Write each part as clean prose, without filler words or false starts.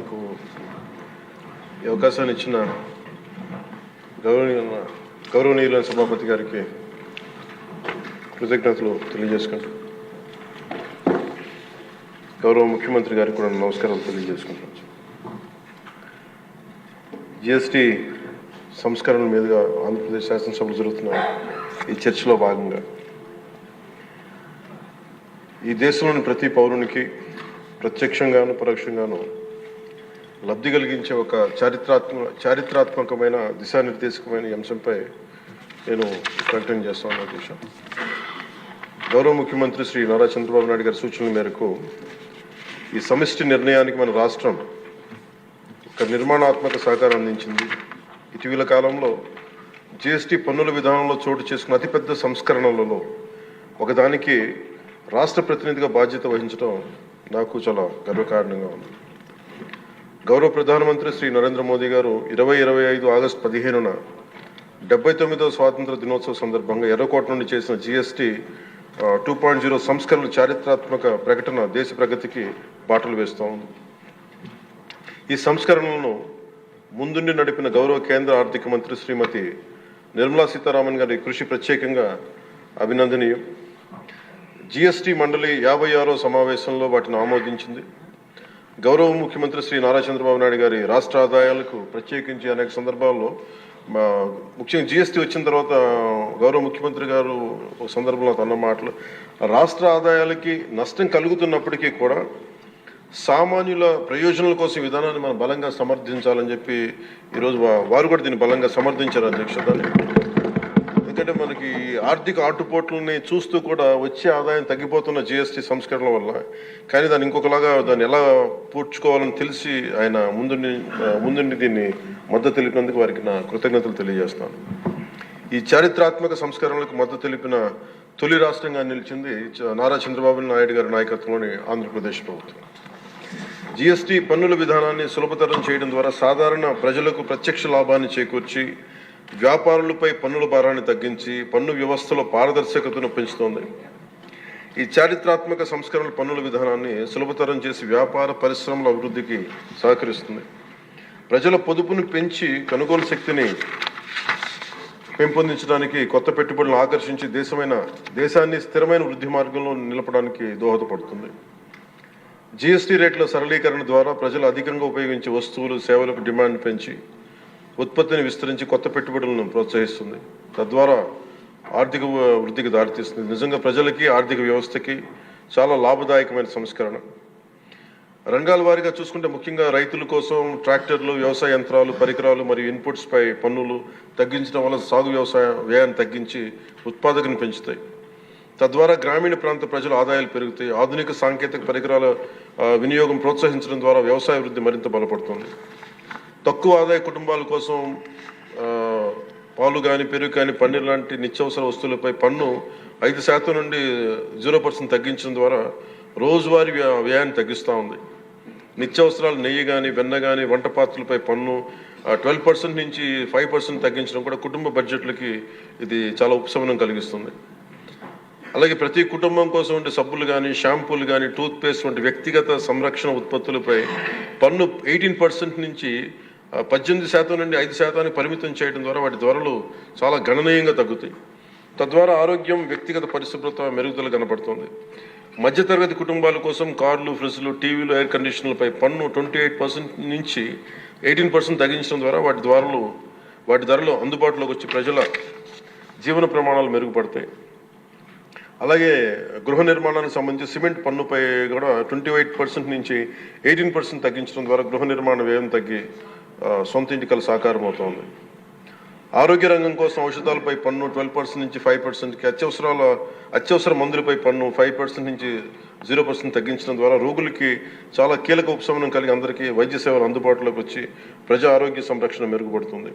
నాకు ఈ అవకాశాన్ని ఇచ్చిన గౌరవనీయులైన సభాపతి గారికి కృతజ్ఞతలు తెలియజేసుకుంటూ గౌరవ ముఖ్యమంత్రి గారికి కూడా నమస్కారాలు తెలియజేసుకుంటున్నాను. జిఎస్టీ సంస్కరణల మీదుగా ఆంధ్రప్రదేశ్ శాసనసభలో జరుగుతున్న ఈ చర్చలో భాగంగా ఈ దేశంలోని ప్రతి పౌరునికి ప్రత్యక్షంగాను పరోక్షంగాను లబ్ధి కలిగించే ఒక చారిత్రాత్మకమైన దిశానిర్దేశకమైన అంశంపై నేను ప్రకటన చేస్తాను. ఉద్దేశం గౌరవ ముఖ్యమంత్రి శ్రీ నారా చంద్రబాబు నాయుడు గారి సూచనల మేరకు ఈ సమిష్టి నిర్ణయానికి మన రాష్ట్రం ఒక నిర్మాణాత్మక సహకారం అందించింది. ఇటీవల కాలంలో జిఎస్టీ పన్నుల విధానంలో చోటు చేసుకున్న అతిపెద్ద సంస్కరణలలో ఒకదానికి రాష్ట్ర ప్రతినిధిగా బాధ్యత వహించడం నాకు చాలా గర్వకారణంగా ఉంది. గౌరవ ప్రధానమంత్రి శ్రీ నరేంద్ర మోదీ గారు 2025 ఆగస్టు 15న 79వ స్వాతంత్ర దినోత్సవ సందర్భంగా ఎర్రకోట నుండి చేసిన జిఎస్టీ 2.0 సంస్కరణల చారిత్రాత్మక ప్రకటన దేశ ప్రగతికి బాటలు వేస్తూ ఉంది. ఈ సంస్కరణలను ముందుండి నడిపిన గౌరవ కేంద్ర ఆర్థిక మంత్రి శ్రీమతి నిర్మలా సీతారామన్ గారి కృషి ప్రత్యేకంగా అభినందనీయం. జిఎస్టీ మండలి 56వ సమావేశంలో వాటిని ఆమోదించింది. గౌరవ ముఖ్యమంత్రి శ్రీ నారా చంద్రబాబు నాయుడు గారి రాష్ట్ర ఆదాయాలకు ప్రత్యేకించి అనేక సందర్భాల్లో ముఖ్యంగా జిఎస్టీ వచ్చిన తర్వాత గౌరవ ముఖ్యమంత్రి గారు ఒక సందర్భంలో అన్న మాటలు రాష్ట్ర ఆదాయాలకి నష్టం కలుగుతున్నప్పటికీ కూడా సామాన్యుల ప్రయోజనాల కోసం విధానాన్ని మనం బలంగా సమర్థించాలని చెప్పి ఈరోజు వారు కూడా దీన్ని బలంగా సమర్థించారు అధ్యక్షతని. ఎందుకంటే మనకి ఆర్థిక ఆటుపోట్లని చూస్తూ కూడా వచ్చే ఆదాయం తగ్గిపోతున్న జిఎస్టీ సంస్కరణల వల్ల, కానీ దాన్ని ఇంకొకలాగా దాన్ని ఎలా పూడ్చుకోవాలని తెలిసి ఆయన ముందుండి దీన్ని మద్దతు తెలిపినందుకు వారికి నా కృతజ్ఞతలు తెలియజేస్తాను. ఈ చారిత్రాత్మక సంస్కరణలకు మద్దతు తెలిపిన తొలి రాష్ట్రంగా నిలిచింది నారా చంద్రబాబు నాయుడు గారి నాయకత్వంలోని ఆంధ్రప్రదేశ్ ప్రభుత్వం. జిఎస్టీ పన్నుల విధానాన్ని సులభతరం చేయడం ద్వారా సాధారణ ప్రజలకు ప్రత్యక్ష లాభాన్ని చేకూర్చి వ్యాపారులపై పన్నుల భారాన్ని తగ్గించి పన్ను వ్యవస్థలో పారదర్శకతను పెంచుతోంది. ఈ చారిత్రాత్మక సంస్కరణల పన్నుల విధానాన్ని సులభతరం చేసి వ్యాపార పరిశ్రమల అభివృద్ధికి సహకరిస్తుంది. ప్రజల పొదుపును పెంచి కొనుగోలు శక్తిని పెంపొందించడానికి, కొత్త పెట్టుబడులను ఆకర్షించి దేశాన్ని స్థిరమైన వృద్ధి మార్గంలో నిలపడానికి దోహదపడుతుంది. జిఎస్టీ రేట్ల సరళీకరణ ద్వారా ప్రజలు అధికంగా ఉపయోగించే వస్తువులు సేవలకు డిమాండ్ పెంచి ఉత్పత్తిని విస్తరించి కొత్త పెట్టుబడులను ప్రోత్సహిస్తుంది. తద్వారా ఆర్థిక వృద్ధికి దారితీస్తుంది. నిజంగా ప్రజలకి ఆర్థిక వ్యవస్థకి చాలా లాభదాయకమైన సంస్కరణ. రంగాల వారీగా చూసుకుంటే ముఖ్యంగా రైతుల కోసం ట్రాక్టర్లు, వ్యవసాయ యంత్రాలు, పరికరాలు మరియు ఇన్పుట్స్ పై పన్నులు తగ్గించడం వల్ల సాగు వ్యవసాయ వ్యయాన్ని తగ్గించి ఉత్పాదకను పెంచుతాయి. తద్వారా గ్రామీణ ప్రాంత ప్రజల ఆదాయాలు పెరుగుతాయి. ఆధునిక సాంకేతిక పరికరాల వినియోగం ప్రోత్సహించడం ద్వారా వ్యవసాయ వృద్ధి మరింత బలపడుతుంది. తక్కువ ఆదాయ కుటుంబాల కోసం పాలు కానీ, పెరుగు కానీ, పన్నీర్ లాంటి నిత్యావసర వస్తువులపై పన్ను 5% నుండి 0% తగ్గించడం ద్వారా రోజువారీ వ్యయాన్ని తగ్గిస్తూ ఉంది. నిత్యావసరాలు నెయ్యి కానీ, వెన్న కానీ, వంట పాత్రలపై పన్ను 12% నుంచి 5% తగ్గించడం కూడా కుటుంబ బడ్జెట్లకి ఇది చాలా ఉపశమనం కలిగిస్తుంది. అలాగే ప్రతి కుటుంబం కోసం ఉండే సబ్బులు కానీ, షాంపూలు కానీ, టూత్పేస్ట్ వంటి వ్యక్తిగత సంరక్షణ ఉత్పత్తులపై పన్ను 18% నుంచి 18% నుండి 5% పరిమితం చేయడం ద్వారా వాటి ధరలు చాలా గణనీయంగా తగ్గుతాయి. తద్వారా ఆరోగ్యం, వ్యక్తిగత పరిశుభ్రత మెరుగుదల కనపడుతుంది. మధ్యతరగతి కుటుంబాల కోసం కార్లు, ఫ్రిడ్జ్లు, టీవీలు, ఎయిర్ కండిషనర్లపై పన్ను 28% నుంచి 18% తగ్గించడం ద్వారా వాటి ధరలు అందుబాటులోకి వచ్చి ప్రజల జీవన ప్రమాణాలు మెరుగుపడతాయి. అలాగే గృహ నిర్మాణానికి సంబంధించి సిమెంట్ పన్నుపై కూడా 28% నుంచి 18% తగ్గించడం ద్వారా గృహ నిర్మాణ వ్యయం తగ్గి సొంత ఇంటికల సాకారం అవుతుంది. ఆరోగ్య రంగం కోసం ఔషధాలపై పన్ను 12% నుంచి 5%కి, అత్యవసర మందులపై పన్ను 5% నుంచి 0% తగ్గించడం ద్వారా రోగులకి చాలా కీలక ఉపశమనం కలిగి అందరికీ వైద్య సేవలు అందుబాటులోకి వచ్చి ప్రజా ఆరోగ్య సంరక్షణ మెరుగుపడుతుంది.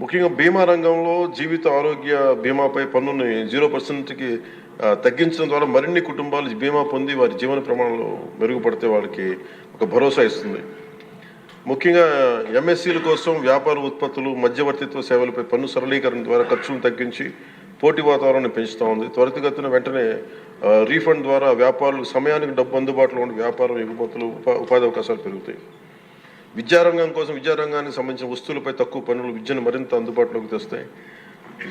ముఖ్యంగా బీమా రంగంలో జీవిత ఆరోగ్య బీమాపై పన్నుని 0%కి తగ్గించడం ద్వారా మరిన్ని కుటుంబాలు బీమా పొంది వారి జీవన ప్రమాణాలు మెరుగుపడితే వాళ్ళకి ఒక భరోసా ఇస్తుంది. ముఖ్యంగా ఎంఎస్సీల కోసం వ్యాపార ఉత్పత్తులు, మధ్యవర్తిత్వ సేవలపై పన్ను సరళీకరణ ద్వారా ఖర్చులను తగ్గించి పోటీ వాతావరణాన్ని పెంచుతూ ఉంది. త్వరితగతిన వెంటనే రీఫండ్ ద్వారా వ్యాపారులకు సమయానికి డబ్బు అందుబాటులో ఉండే వ్యాపారం ఎగుమతులు, ఉపాధి అవకాశాలు పెరుగుతాయి. విద్యారంగం కోసం విద్యారంగానికి సంబంధించిన వస్తువులపై తక్కువ పన్నులు విద్యను మరింత అందుబాటులోకి తెస్తాయి.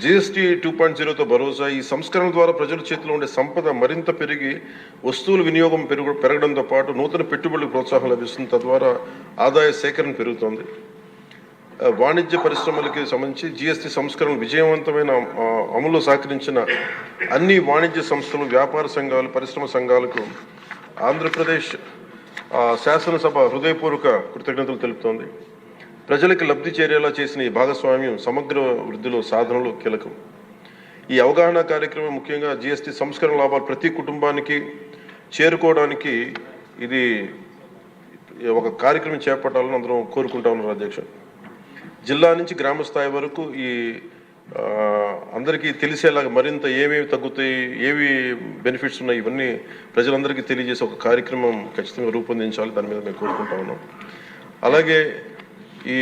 GST 2.0తో భరోసా. ఈ సంస్కరణ ద్వారా ప్రజల చేతిలో ఉండే సంపద మరింత పెరిగి వస్తువుల వినియోగం పెరగడంతో పాటు నూతన పెట్టుబడులకు ప్రోత్సాహం లభిస్తుంది. తద్వారా ఆదాయ సేకరణ పెరుగుతోంది. వాణిజ్య పరిశ్రమలకి సంబంధించి GST సంస్కరణ విజయవంతమైన అమలు సహకరించిన అన్ని వాణిజ్య సంస్థలు, వ్యాపార సంఘాలు, పరిశ్రమ సంఘాలకు ఆంధ్రప్రదేశ్ శాసనసభ హృదయపూర్వక కృతజ్ఞతలు తెలుపుతోంది. ప్రజలకు లబ్ధి చేరేలా చేసిన ఈ భాగస్వామ్యం సమగ్ర వృద్ధిలో సాధనలో కీలకం. ఈ అవగాహన కార్యక్రమం ముఖ్యంగా GST సంస్కరణ లాభాలు ప్రతి కుటుంబానికి చేరుకోవడానికి ఇది ఒక కార్యక్రమం చేపట్టాలని అందరం కోరుకుంటా ఉన్నారు అధ్యక్ష. జిల్లా నుంచి గ్రామ స్థాయి వరకు ఈ అందరికీ తెలిసేలాగా మరింత ఏమేమి తగ్గుతాయి, ఏవి బెనిఫిట్స్ ఉన్నాయి, ఇవన్నీ ప్రజలందరికీ తెలియజేసే ఒక కార్యక్రమం ఖచ్చితంగా రూపొందించాలి. దాని మీద మేము కోరుకుంటా ఉన్నాం. అలాగే ఈ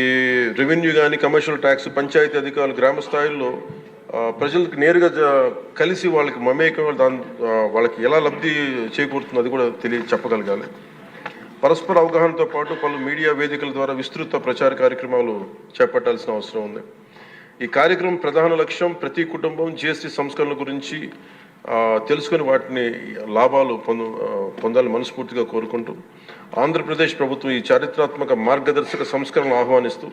రెవెన్యూ కానీ, కమర్షియల్ ట్యాక్స్, పంచాయతీ అధికారులు గ్రామ స్థాయిలో ప్రజలకు నేరుగా కలిసి వాళ్ళకి మమేకం వాళ్ళకి ఎలా లబ్ధి చేకూరుతుందో అది కూడా చెప్పగలగాలి. పరస్పర అవగాహనతో పాటు పలు మీడియా వేదికల ద్వారా విస్తృత ప్రచార కార్యక్రమాలు చేపట్టాల్సిన అవసరం ఉంది. ఈ కార్యక్రమం ప్రధాన లక్ష్యం ప్రతి కుటుంబం GST సంస్కరణల గురించి తెలుసుకుని వాటిని లాభాలు పొందాలని మనస్ఫూర్తిగా కోరుకుంటూ ఆంధ్రప్రదేశ్ ప్రభుత్వం ఈ చారిత్రాత్మక మార్గదర్శక సంస్కరణలు ఆహ్వానిస్తూ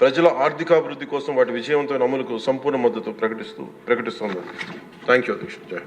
ప్రజల ఆర్థికాభివృద్ధి కోసం వాటి విజయవంతమైన అమలుకు సంపూర్ణ మద్దతు ప్రకటిస్తోంది. థ్యాంక్ యూ అధ్యక్ష. జై.